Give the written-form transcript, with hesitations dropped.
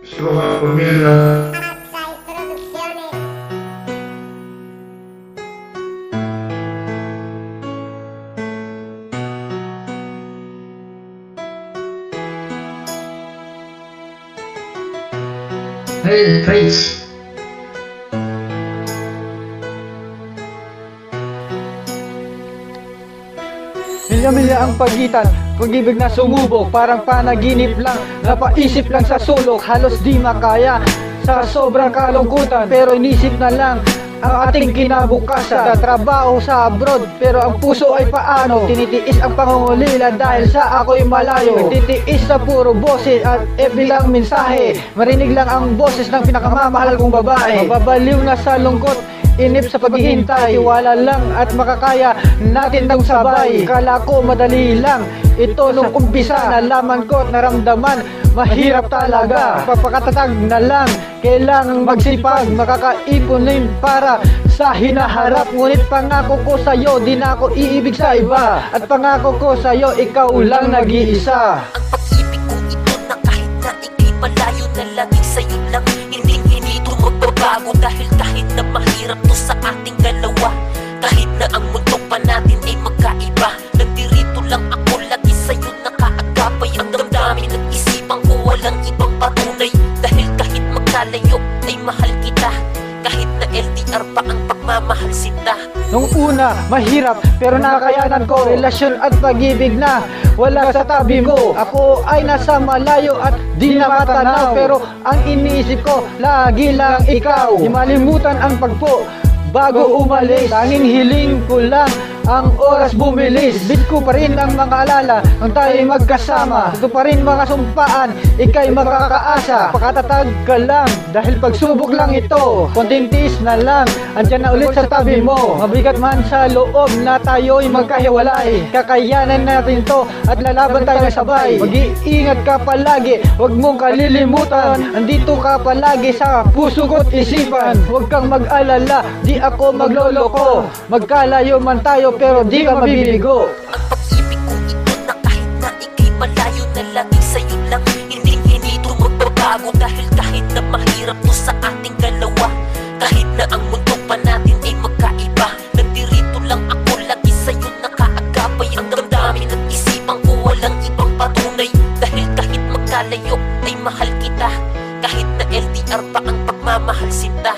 Somos familia. Hey, face. Milya-milya ang pagitan, pag-ibig na sumubok, parang panaginip lang, napaisip lang sa sulok, halos di makaya sa sobrang kalungkutan, pero inisip na lang ang ating kinabukasan. Trabaho sa abroad, pero ang puso ay paano? Tinitiis ang pangungulila dahil sa ako'y malayo. Titiis sa puro boses at bilang mensahe, marinig lang ang boses ng pinakamamahal kong babae. Mababaliw na sa lungkot, inip sa paghihintay, tiwala lang at makakaya natin ng sabay. Kala ko madali lang ito nung umpisa, nalaman ko at naramdaman mahirap talaga. Papakatatag na lang, kailangang magsipag, makakaipon na yun para sa hinaharap. Ngunit pangako ko sa'yo, di na ako iibig sa iba, at pangako ko sa'yo, ikaw lang nag-iisa. Ang pag-ibig ko ito na kahit na ikay malayo na laging sa'yo lang, hindi ito magbabago. Dahil kahit na mahirap to sa ating dalawa, kahit na ang mundo pa natin ay magkaiba, nandirito lang ako lagi sa'yo nakaagapay. Ang damdamin at isipan ko walang ibang patunay, dahil kahit magkalayo ay mahal kita, kahit na LDR pa ang pagmamahal sinta. Nung una, mahirap, pero nakakayanan ko. Relasyon at pag-ibig na wala sa tabi mo. Ako ay nasa malayo at di na matanaw, pero ang iniisip ko, lagi lang ikaw. Di malimutan ang pagpo bago umalis. Tanging hiling ko lang ang oras bumilis. Bit ko pa rin ang mga alala nang tayo'y magkasama. Ito pa rin mga sumpaan, ika'y makakaasa. Pakatatag ka lang, dahil pagsubok lang ito. Konting tiis na lang, andyan na ulit sa tabi mo. Mabigat man sa loob na tayo'y magkahiwalay, kakayanan natin to at lalaban tayo sabay. Mag-iingat ka palagi, huwag mong kalilimutan, andito ka palagi sa puso ko't isipan. Huwag kang mag-alala, di ako magloloko. Magkalayo man tayo pero di ka mabibigo. Ang pag-ibig ko ito na kahit na ikay malayo na laging sa'yo lang, hindi ito magbabago. Dahil kahit na mahirap to sa ating dalawa, kahit na ang mundo pa natin ay magkaiba, nandirito lang ako lagi sa'yo nakaagapay. Ang damdamin at isipan ko walang ibang patunay, dahil kahit magkalayo ay mahal kita, kahit na LDR pa ang pagmamahal sinta.